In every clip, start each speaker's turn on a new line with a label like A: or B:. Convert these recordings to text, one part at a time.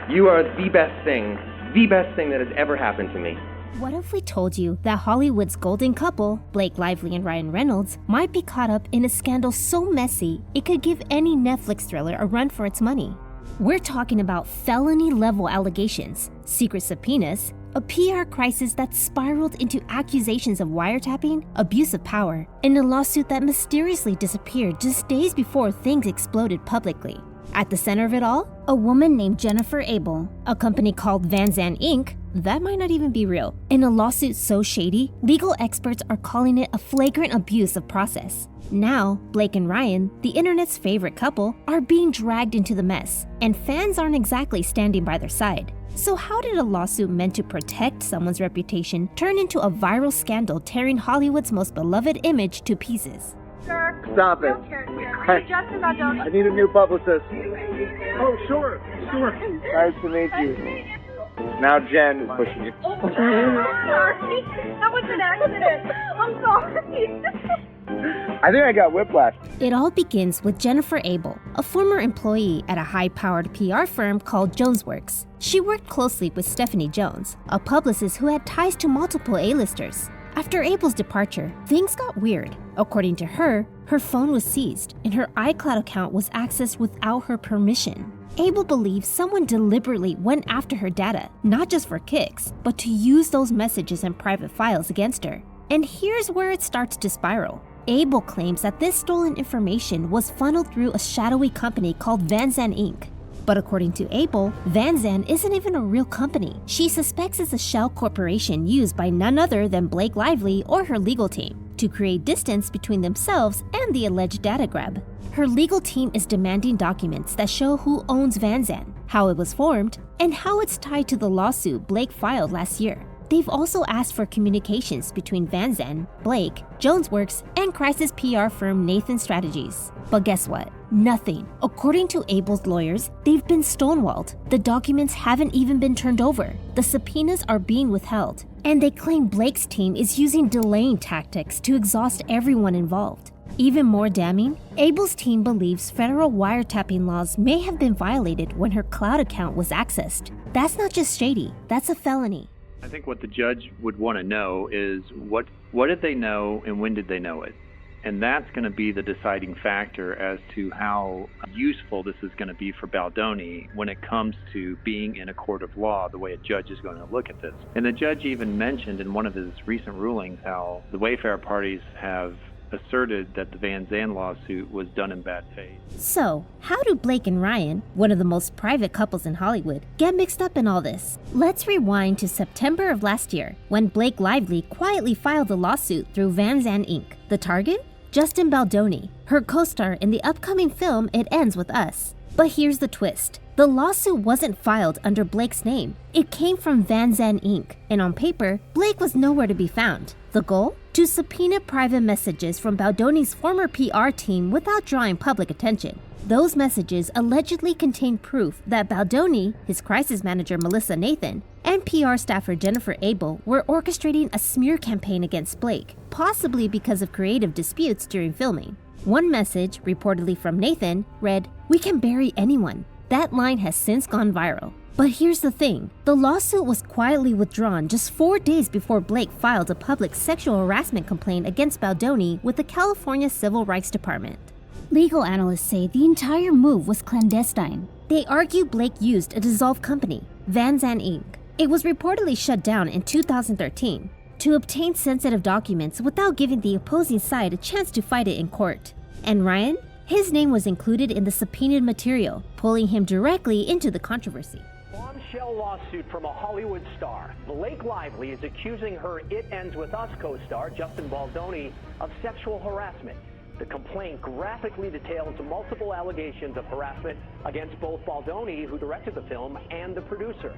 A: You are the best thing that has ever happened to me.
B: What if we told you that Hollywood's golden couple, Blake Lively and Ryan Reynolds, might be caught up in a scandal so messy it could give any Netflix thriller a run for its money? We're talking about felony-level allegations, secret subpoenas, a PR crisis that spiraled into accusations of wiretapping, abuse of power, and a lawsuit that mysteriously disappeared just days before things exploded publicly. At the center of it all, a woman named Jennifer Abel, a company called Vanzan Inc. that might not even be real. In a lawsuit so shady, legal experts are calling it a flagrant abuse of process. Now, Blake and Ryan, the internet's favorite couple, are being dragged into the mess, and fans aren't exactly standing by their side. So how did a lawsuit meant to protect someone's reputation turn into a viral scandal tearing Hollywood's most beloved image to pieces?
C: Sir,
D: stop it.
C: Are you Justin Baldoni?
D: I need a new publicist.
E: Oh, sure.
D: Nice to meet you. Now Jen is pushing you.
C: Oh, I'm sorry. That was an accident. I'm sorry.
D: I think I got whiplash.
B: It all begins with Jennifer Abel, a former employee at a high-powered PR firm called JonesWorks. She worked closely with Stephanie Jones, a publicist who had ties to multiple A-listers. After Abel's departure, things got weird. According to her, her phone was seized and her iCloud account was accessed without her permission. Abel believes someone deliberately went after her data, not just for kicks, but to use those messages and private files against her. And here's where it starts to spiral. Abel claims that this stolen information was funneled through a shadowy company called Vanzan Inc. But according to Abel, Vanzan isn't even a real company. She suspects it's a shell corporation used by none other than Blake Lively or her legal team to create distance between themselves and the alleged data grab. Her legal team is demanding documents that show who owns Vanzan, how it was formed, and how it's tied to the lawsuit Blake filed last year. They've also asked for communications between Vanzan, Blake, JonesWorks, and crisis PR firm Nathan Strategies. But guess what? Nothing. According to Abel's lawyers, they've been stonewalled. The documents haven't even been turned over. The subpoenas are being withheld. And they claim Blake's team is using delaying tactics to exhaust everyone involved. Even more damning, Abel's team believes federal wiretapping laws may have been violated when her cloud account was accessed. That's not just shady, that's a felony.
F: I think what the judge would want to know is what did they know and when did they know it? And that's going to be the deciding factor as to how useful this is going to be for Baldoni when it comes to being in a court of law, the way a judge is going to look at this. And the judge even mentioned in one of his recent rulings how the Wayfair parties have asserted that the Vanzan lawsuit was done in bad faith.
B: So, how do Blake and Ryan, one of the most private couples in Hollywood, get mixed up in all this? Let's rewind to September of last year, when Blake Lively quietly filed a lawsuit through Vanzan Inc. The target? Justin Baldoni, her co-star in the upcoming film It Ends With Us. But here's the twist. The lawsuit wasn't filed under Blake's name. It came from Vanzan Inc., and on paper, Blake was nowhere to be found. The goal? To subpoena private messages from Baldoni's former PR team without drawing public attention. Those messages allegedly contained proof that Baldoni, his crisis manager Melissa Nathan, and PR staffer Jennifer Abel were orchestrating a smear campaign against Blake, possibly because of creative disputes during filming. One message, reportedly from Nathan, read, "We can bury anyone." That line has since gone viral. But here's the thing. The lawsuit was quietly withdrawn just 4 days before Blake filed a public sexual harassment complaint against Baldoni with the California Civil Rights Department. Legal analysts say the entire move was clandestine. They argue Blake used a dissolved company, Vanzan Inc. It was reportedly shut down in 2013 to obtain sensitive documents without giving the opposing side a chance to fight it in court. And Ryan? His name was included in the subpoenaed material, pulling him directly into the controversy.
G: Bombshell lawsuit from a Hollywood star. Blake Lively is accusing her It Ends With Us co-star, Justin Baldoni, of sexual harassment. The complaint graphically details multiple allegations of harassment against both Baldoni, who directed the film, and the producer.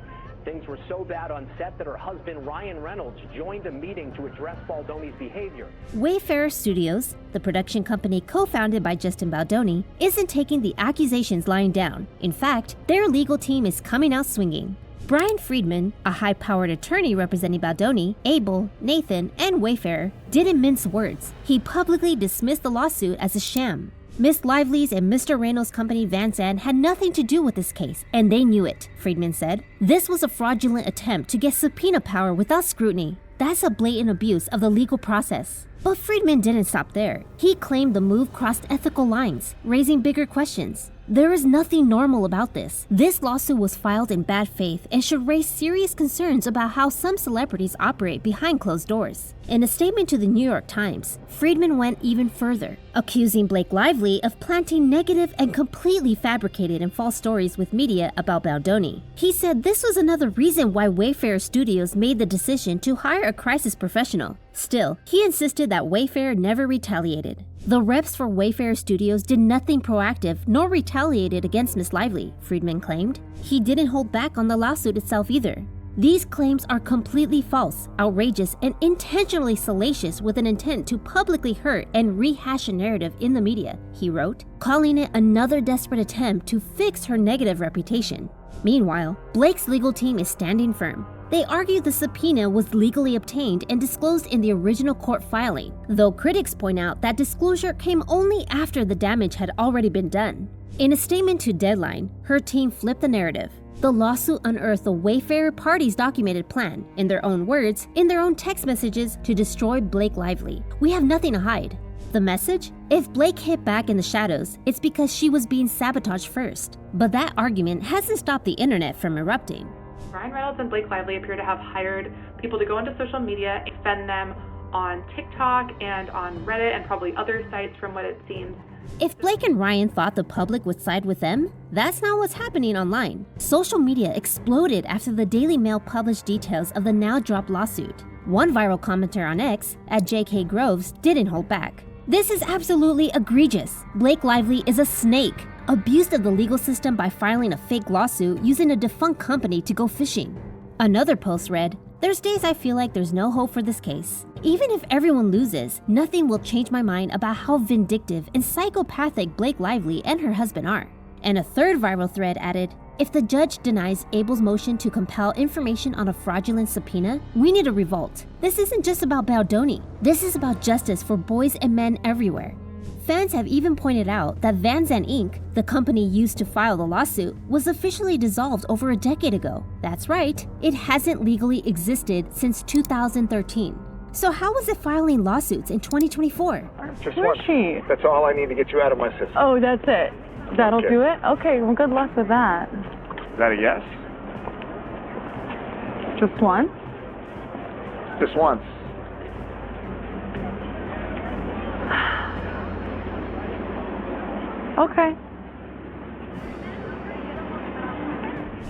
G: Things were so bad on set that her husband, Ryan Reynolds, joined a meeting to address Baldoni's behavior.
B: Wayfair Studios, the production company co-founded by Justin Baldoni, isn't taking the accusations lying down. In fact, their legal team is coming out swinging. Brian Friedman, a high-powered attorney representing Baldoni, Abel, Nathan, and Wayfair, didn't mince words. He publicly dismissed the lawsuit as a sham. Miss Lively's and Mr. Reynolds' company Vanzan had nothing to do with this case, and they knew it, Friedman said. This was a fraudulent attempt to get subpoena power without scrutiny. That's a blatant abuse of the legal process. But Friedman didn't stop there. He claimed the move crossed ethical lines, raising bigger questions. There is nothing normal about this. This lawsuit was filed in bad faith and should raise serious concerns about how some celebrities operate behind closed doors. In a statement to the New York Times, Friedman went even further, accusing Blake Lively of planting negative and completely fabricated and false stories with media about Baldoni. He said this was another reason why Wayfair Studios made the decision to hire a crisis professional. Still, he insisted that Wayfair never retaliated. The reps for Wayfair Studios did nothing proactive nor retaliated against Miss Lively, Friedman claimed. He didn't hold back on the lawsuit itself either. These claims are completely false, outrageous, and intentionally salacious with an intent to publicly hurt and rehash a narrative in the media, he wrote, calling it another desperate attempt to fix her negative reputation. Meanwhile, Blake's legal team is standing firm. They argue the subpoena was legally obtained and disclosed in the original court filing, though critics point out that disclosure came only after the damage had already been done. In a statement to Deadline, her team flipped the narrative. The lawsuit unearthed the Wayfair party's documented plan, in their own words, in their own text messages, to destroy Blake Lively. We have nothing to hide. The message? If Blake hit back in the shadows, it's because she was being sabotaged first. But that argument hasn't stopped the internet from erupting.
H: Ryan Reynolds and Blake Lively appear to have hired people to go into social media and defend them on TikTok and on Reddit and probably other sites from what it seems.
B: If Blake and Ryan thought the public would side with them, that's not what's happening online. Social media exploded after the Daily Mail published details of the now-dropped lawsuit. One viral commenter on X, at JK Groves, didn't hold back. This is absolutely egregious. Blake Lively is a snake, abused of the legal system by filing a fake lawsuit using a defunct company to go fishing. Another post read, "There's days I feel like there's no hope for this case. Even if everyone loses, nothing will change my mind about how vindictive and psychopathic Blake Lively and her husband are." And a third viral thread added, "If the judge denies Abel's motion to compel information on a fraudulent subpoena, we need a revolt. This isn't just about Baldoni. This is about justice for boys and men everywhere." Fans have even pointed out that Vanzan Inc., the company used to file the lawsuit, was officially dissolved over a decade ago. That's right, it hasn't legally existed since 2013. So how was it filing lawsuits in 2024?
D: Just
C: Where
D: one.
C: is she?
D: That's all I need to get you out of my system.
C: Oh, that's it. That'll
D: Okay.
C: do it? Okay, well, good luck with that.
D: Is that a yes?
C: Just once?
D: Just once.
C: Okay.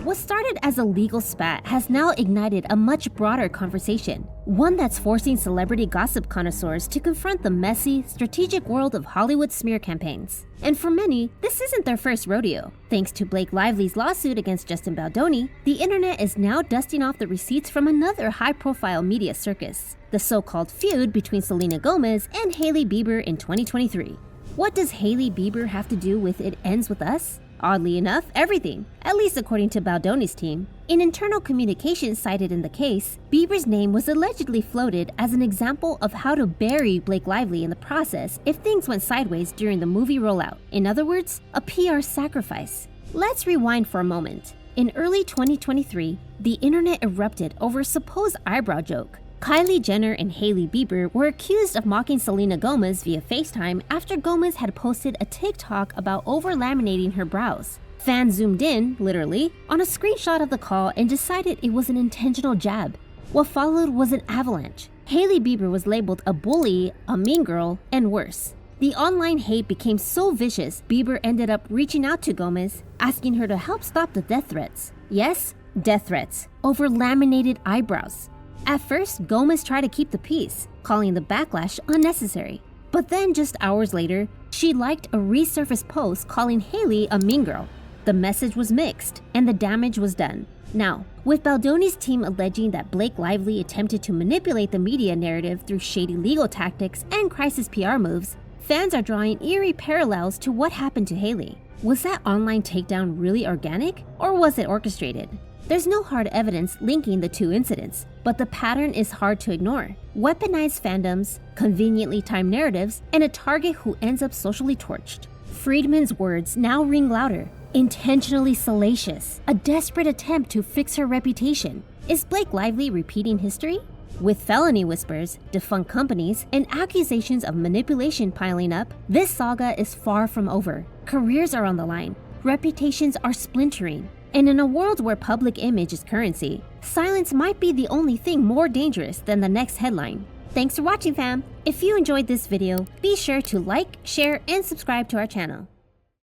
B: What started as a legal spat has now ignited a much broader conversation, one that's forcing celebrity gossip connoisseurs to confront the messy, strategic world of Hollywood smear campaigns. And for many, this isn't their first rodeo. Thanks to Blake Lively's lawsuit against Justin Baldoni, the internet is now dusting off the receipts from another high-profile media circus, the so-called feud between Selena Gomez and Hailey Bieber in 2023. What does Hailey Bieber have to do with It Ends With Us? Oddly enough, everything, at least according to Baldoni's team. In internal communications cited in the case, Bieber's name was allegedly floated as an example of how to bury Blake Lively in the process if things went sideways during the movie rollout. In other words, a PR sacrifice. Let's rewind for a moment. In early 2023, the internet erupted over a supposed eyebrow joke. Kylie Jenner and Hailey Bieber were accused of mocking Selena Gomez via FaceTime after Gomez had posted a TikTok about over-laminating her brows. Fans zoomed in, literally, on a screenshot of the call and decided it was an intentional jab. What followed was an avalanche. Hailey Bieber was labeled a bully, a mean girl, and worse. The online hate became so vicious, Bieber ended up reaching out to Gomez, asking her to help stop the death threats. Yes, death threats, over laminated eyebrows. At first, Gomez tried to keep the peace, calling the backlash unnecessary. But then just hours later, she liked a resurfaced post calling Hailey a mean girl. The message was mixed, and the damage was done. Now, with Baldoni's team alleging that Blake Lively attempted to manipulate the media narrative through shady legal tactics and crisis PR moves, fans are drawing eerie parallels to what happened to Hailey. Was that online takedown really organic, or was it orchestrated? There's no hard evidence linking the two incidents, but the pattern is hard to ignore. Weaponized fandoms, conveniently timed narratives, and a target who ends up socially torched. Friedman's words now ring louder. Intentionally salacious, a desperate attempt to fix her reputation. Is Blake Lively repeating history? With felony whispers, defunct companies, and accusations of manipulation piling up, this saga is far from over. Careers are on the line, reputations are splintering, and in a world where public image is currency, silence might be the only thing more dangerous than the next headline. Thanks for watching, fam! If you enjoyed this video, be sure to like, share, and subscribe to our channel.